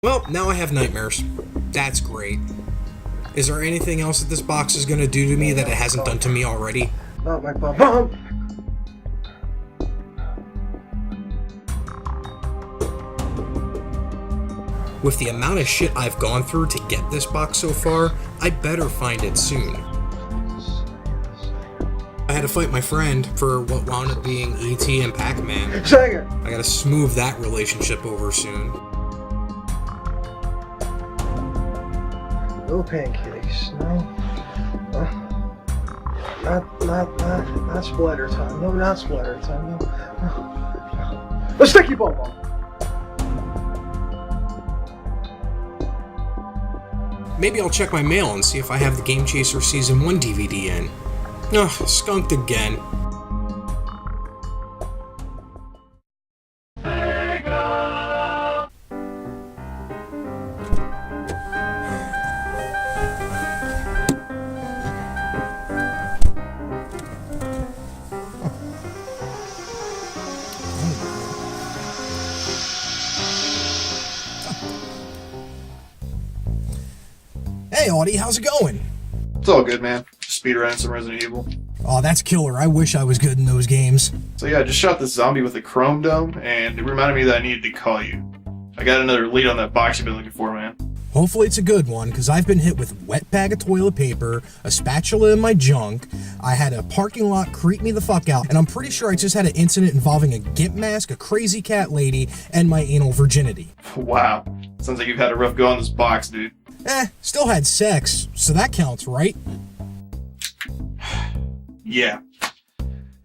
Well, now I have nightmares. That's great. Is there anything else that this box is gonna do to me that it hasn't done to me already? Not my bum. With the amount of shit I've gone through to get this box so far, I better find it soon. I had to fight my friend for what wound up being E.T. and Pac-Man. Sega! I gotta smooth that relationship over soon. No pancakes, no. Not splatter time. No, not splatter time. No. A sticky ball. Maybe I'll check my mail and see if I have the Game Chaser Season 1 DVD in. Ugh, skunked again. Hey Audie, how's it going? It's all good, man. Just speed around some Resident Evil. Oh, that's killer. I wish I was good in those games. So yeah, I just shot this zombie with a chrome dome, and it reminded me that I needed to call you. I got another lead on that box you've been looking for, man. Hopefully it's a good one, because I've been hit with a wet bag of toilet paper, a spatula in my junk, I had a parking lot creep me the fuck out, and I'm pretty sure I just had an incident involving a gimp mask, a crazy cat lady, and my anal virginity. Wow. Sounds like you've had a rough go on this box, dude. Still had sex, so that counts, right? Yeah.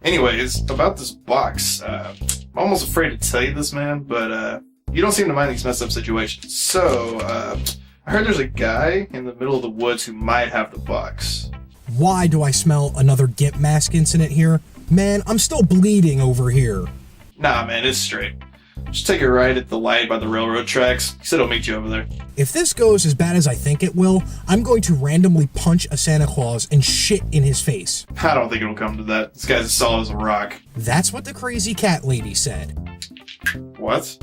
Anyways, about this box, I'm almost afraid to tell you this, man, but you don't seem to mind these messed up situations. So, I heard there's a guy in the middle of the woods who might have the box. Why do I smell another gimp mask incident here? Man, I'm still bleeding over here. Nah, man, it's straight. Just take a ride at the light by the railroad tracks. He said he'll meet you over there. If this goes as bad as I think it will, I'm going to randomly punch a Santa Claus and shit in his face. I don't think it'll come to that. This guy's as solid as a rock. That's what the crazy cat lady said. What?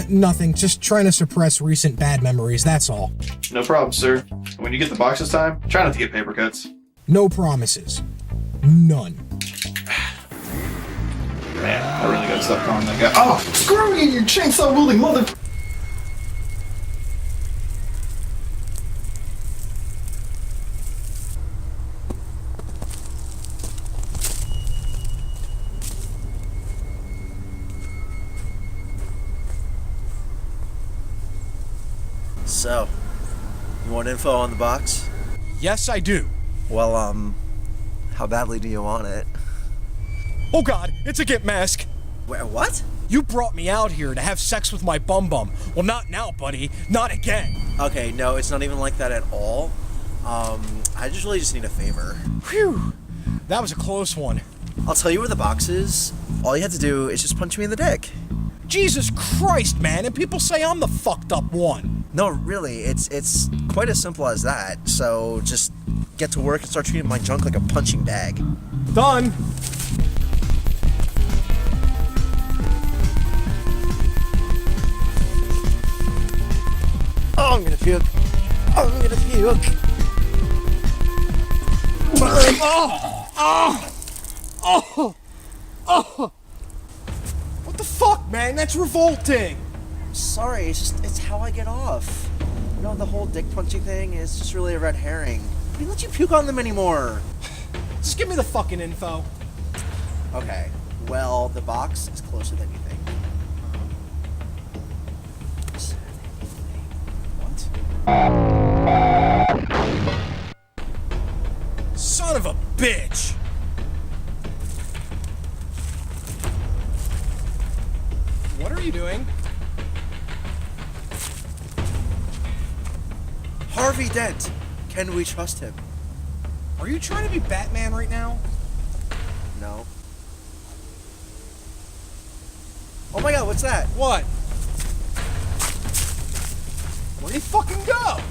Nothing, just trying to suppress recent bad memories, that's all. No problem, sir. When you get the box this time, try not to get paper cuts. No promises. None. Man, I really gotta stop calling that guy. Oh, screw you, you chainsaw wielding mother. So, you want info on the box? Yes, I do. Well, how badly do you want it? Oh god, it's a gimp mask. What? You brought me out here to have sex with my bum-bum. Well, not now, buddy. Not again. Okay, no, it's not even like that at all. I just really need a favor. Whew. That was a close one. I'll tell you where the box is. All you have to do is just punch me in the dick. Jesus Christ, man, and people say I'm the fucked up one. No, really, it's quite as simple as that. So just get to work and start treating my junk like a punching bag. Done. Oh, I'm gonna puke. I'm gonna puke. What the fuck, man? That's revolting. Sorry, it's how I get off. You know, the whole dick punching thing is just really a red herring. Why don't let you puke on them anymore? Just give me the fucking info. Okay, well, the box is closer than you think. Son of a bitch! What are you doing? Harvey Dent! Can we trust him? Are you trying to be Batman right now? No. Oh my god, what's that? What? Where'd he fucking go?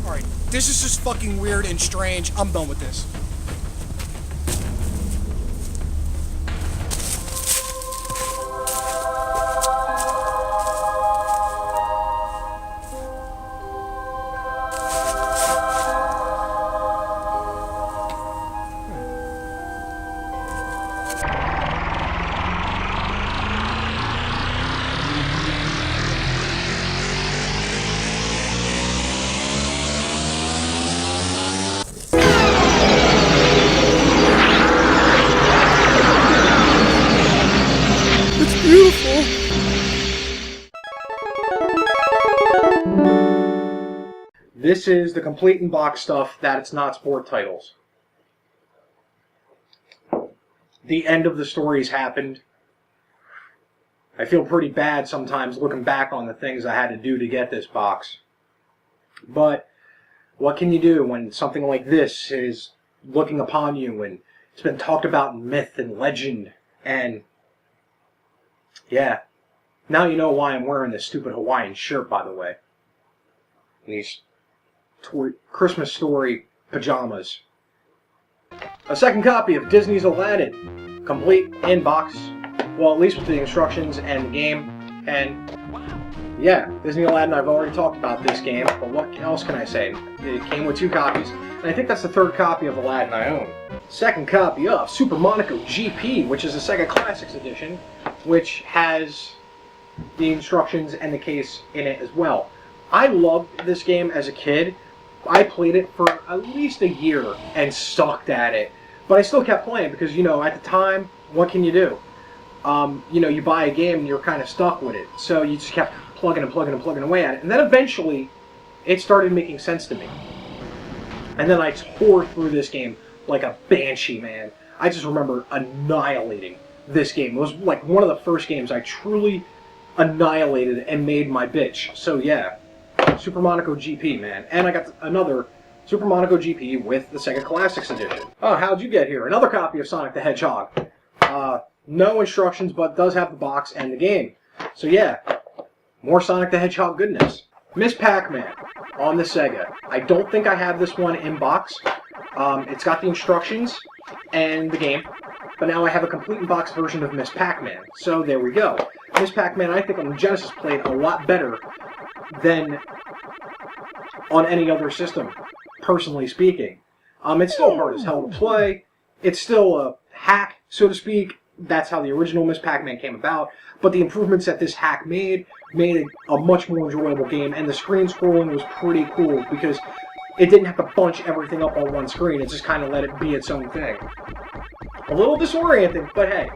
Alright, this is just fucking weird and strange. I'm done with this. This is the complete in-box stuff that it's not sport titles. The end of the stories happened. I feel pretty bad sometimes looking back on the things I had to do to get this box. But what can you do when something like this is looking upon you and it's been talked about in myth and legend? And yeah, now you know why I'm wearing this stupid Hawaiian shirt, by the way. And these Christmas Story pajamas. A second copy of Disney's Aladdin, complete in box. Well, at least with the instructions and the game. And yeah, Disney Aladdin, I've already talked about this game, but what else can I say? It came with 2 copies, and I think that's the 3rd copy of Aladdin I own. Second copy of Super Monaco GP, which is a Sega Classics edition, which has the instructions and the case in it as well. I loved this game as a kid. I played it for at least a year and sucked at it, but I still kept playing because, you know, at the time, what can you do? You know, you buy a game and you're kind of stuck with it, so you just kept plugging and plugging and plugging away at it, and then eventually it started making sense to me. And then I tore through this game like a banshee, man. I just remember annihilating this game. It was like one of the first games I truly annihilated and made my bitch. So yeah, Super Monaco GP, man. And I got another Super Monaco GP with the Sega Classics edition. Oh, how'd you get here? Another copy of Sonic the Hedgehog. No instructions, but does have the box and the game. So yeah, more Sonic the Hedgehog goodness. Miss Pac-Man on the Sega. I don't think I have this one in box. It's got the instructions and the game, but now I have a complete in-box version of Miss Pac-Man. So there we go. Miss Pac-Man, I think on the Genesis played a lot better than on any other system, personally speaking. It's still hard as hell to play. It's still a hack, so to speak. That's how the original Miss Pac-Man came about. But the improvements that this hack made it a much more enjoyable game. And the screen scrolling was pretty cool because it didn't have to bunch everything up on one screen. It just kind of let it be its own thing. A little disorienting, but hey.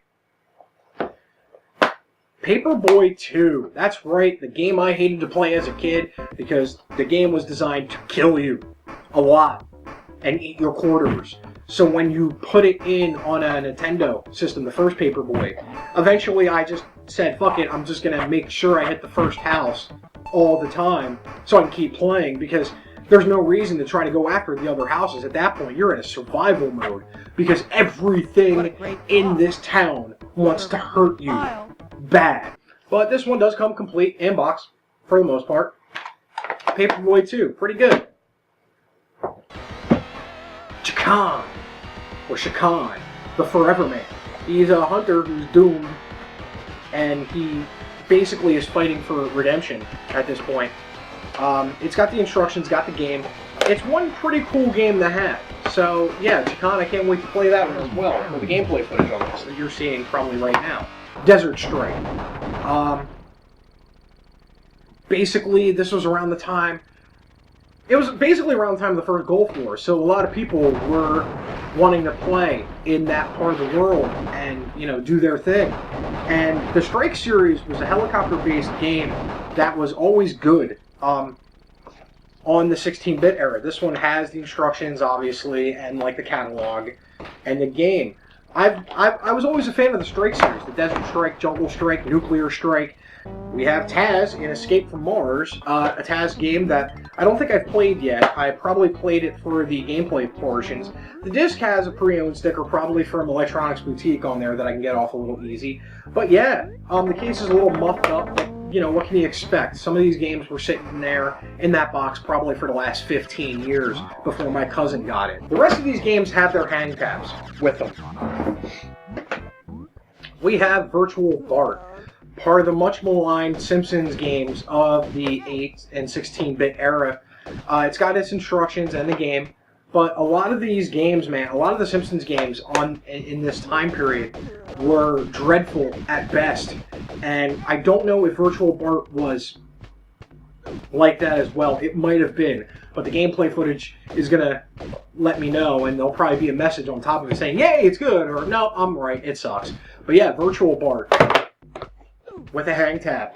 Paperboy 2. That's right, the game I hated to play as a kid because the game was designed to kill you a lot and eat your quarters. So when you put it in on a Nintendo system, the first Paperboy, eventually I just said, fuck it, I'm just going to make sure I hit the first house all the time so I can keep playing because there's no reason to try to go after the other houses. At that point, you're in a survival mode because everything in this town wants to hurt you bad. But this one does come complete in box for the most part. Paperboy 2, pretty good. Shakan, or Shakan, the Forever Man. He's a hunter who's doomed, and he basically is fighting for redemption at this point. It's got the instructions, got the game. It's one pretty cool game to have. So yeah, Shakan, I can't wait to play that one as well. With the gameplay footage on this that you're seeing probably right now. Desert Strike. Basically, this was around the time. It was basically around the time of the first Gulf War, so a lot of people were wanting to play in that part of the world and, you know, do their thing. And the Strike series was a helicopter-based game that was always good on the 16-bit era. This one has the instructions, obviously, and, like, the catalog and the game. I was always a fan of the Strike series, the Desert Strike, Jungle Strike, Nuclear Strike. We have Taz in Escape from Mars, a Taz game that I don't think I've played yet. I probably played it for the gameplay portions. The disc has a pre-owned sticker, probably from Electronics Boutique on there that I can get off a little easy. But yeah, the case is a little muffed up, but you know, what can you expect? Some of these games were sitting there in that box probably for the last 15 years before my cousin got it. The rest of these games have their hang tabs with them. We have Virtual Bart, part of the much maligned Simpsons games of the 8 and 16-bit era. It's got its instructions and the game, but a lot of these games, man, a lot of the Simpsons games in this time period were dreadful at best, and I don't know if Virtual Bart was like that as well. It might have been, but the gameplay footage is going to let me know, and there'll probably be a message on top of it saying, yay, it's good, or no, I'm right, it sucks. But yeah, Virtual Bart with a hang tab.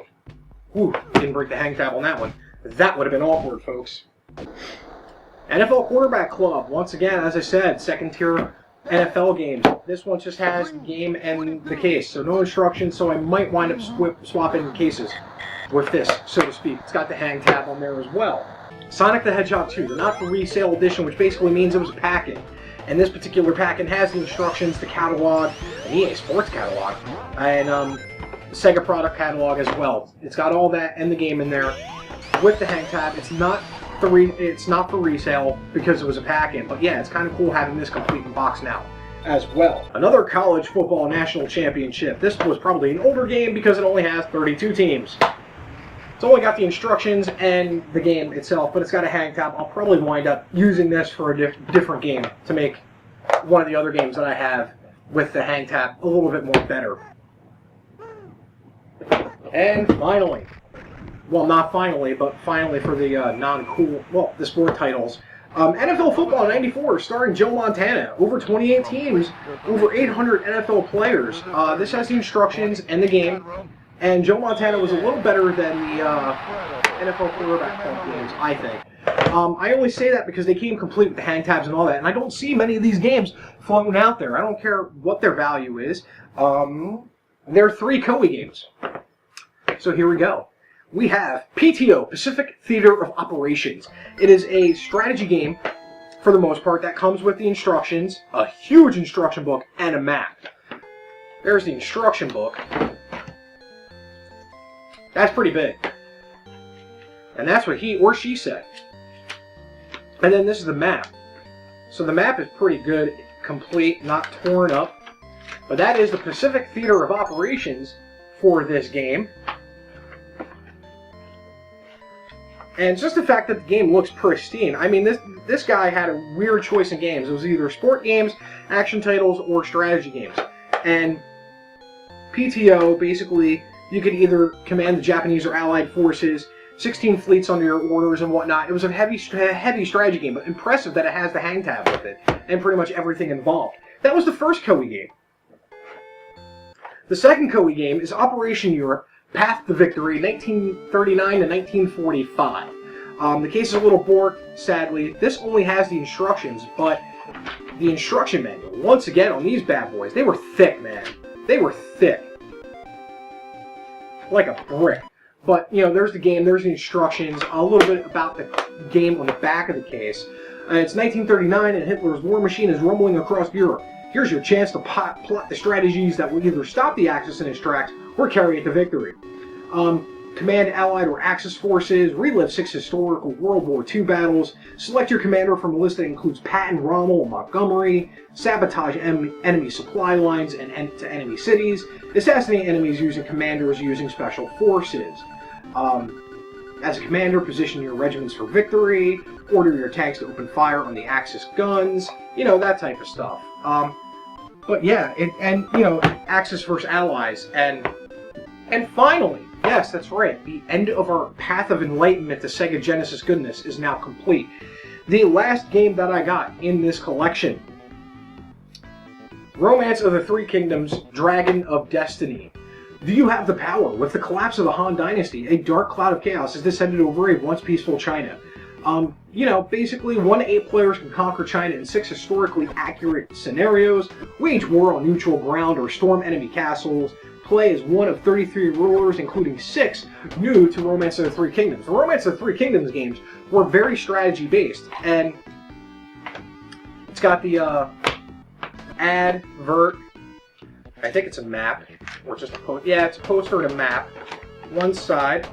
Whew, didn't break the hang tab on that one. That would have been awkward, folks. NFL Quarterback Club. Once again, as I said, second tier NFL game. This one just has the game and the case, so no instructions, so I might wind up swapping cases with this, so to speak. It's got the hang tab on there as well. Sonic the Hedgehog 2, the not for resale edition, which basically means it was a packet. And this particular packet has the instructions, the catalog, an EA Sports catalog, and Sega product catalog as well. It's got all that and the game in there with the hang tab. It's not for resale because it was a packet, but yeah, it's kind of cool having this complete in box now as well. Another college football national championship. This was probably an older game because it only has 32 teams. It's only got the instructions and the game itself, but it's got a hang tab. I'll probably wind up using this for a different game to make one of the other games that I have with the hang tab a little bit more better. And finally, well, not finally, but finally for the non-cool, well, the sport titles. NFL Football 94, starring Joe Montana. Over 28 teams, over 800 NFL players. This has the instructions and the game. And Joe Montana was a little better than the NFL Quarterback Club games, I think. I only say that because they came complete with the hang tabs and all that, and I don't see many of these games floating out there. I don't care what their value is. There are 3 Koei games. So here we go. We have P.T.O, Pacific Theater of Operations. It is a strategy game, for the most part, that comes with the instructions, a huge instruction book, and a map. There's the instruction book. That's pretty big. And that's what he or she said. And then this is the map. So the map is pretty good, complete, not torn up. But that is the Pacific Theater of Operations for this game. And just the fact that the game looks pristine. I mean, this guy had a weird choice in games. It was either sport games, action titles, or strategy games. And P.T.O, basically, you could either command the Japanese or Allied forces, 16 fleets under your orders and whatnot. It was a heavy strategy game, but impressive that it has the hang tab with it, and pretty much everything involved. That was the first Koei game. The second Koei game is Operation Europe, Path to Victory, 1939 to 1945. The case is a little bored, sadly. This only has the instructions, but the instruction manual, once again, on these bad boys, they were thick, man. They were thick. Like a brick. But, you know, there's the game, there's the instructions, a little bit about the game on the back of the case. It's 1939 and Hitler's war machine is rumbling across Europe. Here's your chance to plot the strategies that will either stop the Axis in its tracks or carry it to victory. Command Allied or Axis forces, relive 6 historical World War II battles, select your commander from a list that includes Patton, Rommel, and Montgomery, sabotage enemy supply lines and to enemy cities, assassinate enemies using commanders using special forces. As a commander, position your regiments for victory, order your tanks to open fire on the Axis guns, you know, that type of stuff. But yeah, and you know, Axis versus Allies, and finally, yes, that's right, the end of our path of enlightenment to Sega Genesis goodness is now complete. The last game that I got in this collection, Romance of the Three Kingdoms, Dragon of Destiny. Do you have the power? With the collapse of the Han Dynasty, a dark cloud of chaos has descended over a once peaceful China. You know, basically 1 to 8 players can conquer China in 6 historically accurate scenarios, wage war on neutral ground or storm enemy castles, play as one of 33 rulers, including 6 new to Romance of the Three Kingdoms. The Romance of the Three Kingdoms games were very strategy-based, and it's got the advert. I think it's a map, or just a poster. Yeah, it's a poster and a map. One side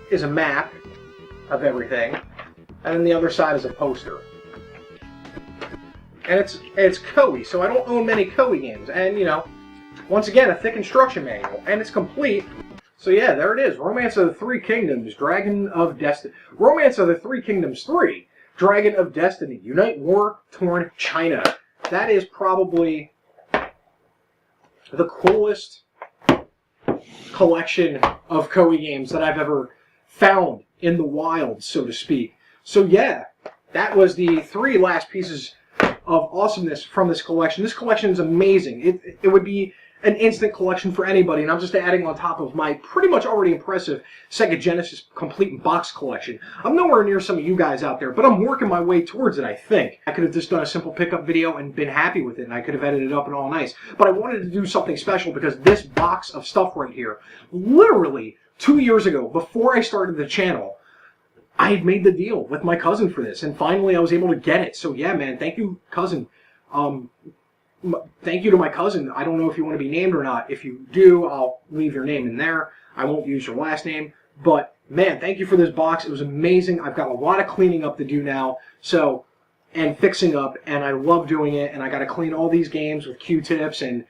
is a map of everything, and then the other side is a poster. And it's Koei, so I don't own many Koei games, and you know, once again, a thick instruction manual, and it's complete. So yeah, there it is. Romance of the Three Kingdoms, Dragon of Destiny. Romance of the Three Kingdoms 3, Dragon of Destiny. Unite war-torn China. That is probably the coolest collection of Koei games that I've ever found in the wild, so to speak. So yeah, that was the 3 last pieces of awesomeness from this collection. This collection is amazing. It would be an instant collection for anybody, and I'm just adding on top of my pretty much already impressive Sega Genesis complete box collection. I'm nowhere near some of you guys out there, but I'm working my way towards it, I think. I could have just done a simple pickup video and been happy with it, and I could have edited it up and all nice. But I wanted to do something special because this box of stuff right here, literally 2 years ago, before I started the channel, I had made the deal with my cousin for this, and finally I was able to get it. So yeah, man, thank you, cousin. Thank you to my cousin. I don't know if you want to be named or not. If you do, I'll leave your name in there. I won't use your last name. But, man, thank you for this box. It was amazing. I've got a lot of cleaning up to do now, and fixing up, and I love doing it. And I got to clean all these games with Q-tips and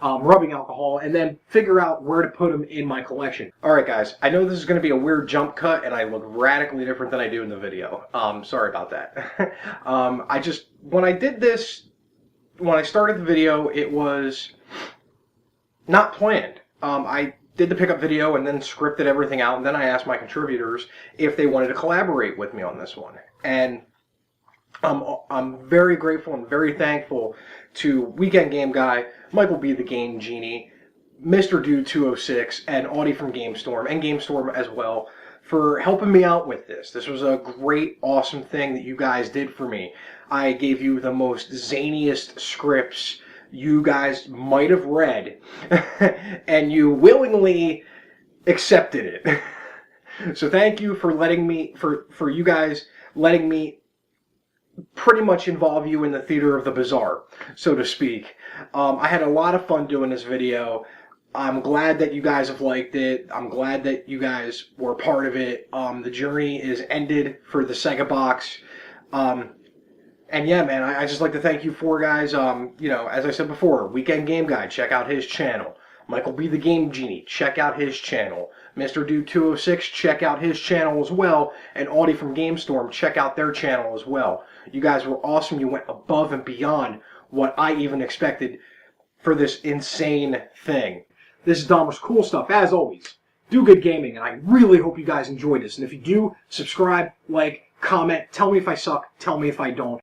rubbing alcohol, and then figure out where to put them in my collection. Alright, guys. I know this is going to be a weird jump cut, and I look radically different than I do in the video. Sorry about that. When I did this, when I started the video, it was not planned. I did the pickup video and then scripted everything out, and then I asked my contributors if they wanted to collaborate with me on this one. And I'm very grateful and very thankful to Weekend Game Guy, MichaelB The Game Genie, Mr. Dude 206, and Auddy From Game Storm, and Game Storm as well, for helping me out with this. This was a great, awesome thing that you guys did for me. I gave you the most zaniest scripts you guys might have read, and you willingly accepted it. So thank you for letting me, for you guys letting me pretty much involve you in the theater of the bizarre, so to speak. I had a lot of fun doing this video. I'm glad that you guys have liked it. I'm glad that you guys were part of it. The journey is ended for the Sega Box. And yeah, man, I just like to thank you four guys. You know, as I said before, Weekend Game Guy, check out his channel. MichaelB The Game Genie, check out his channel. Mr. Dude 206, check out his channel as well. And Auddy From Game Storm, check out their channel as well. You guys were awesome. You went above and beyond what I even expected for this insane thing. This is Dahmer's Cool Stuff, as always. Do good gaming, and I really hope you guys enjoyed this. And if you do, subscribe, like, comment, tell me if I suck, tell me if I don't.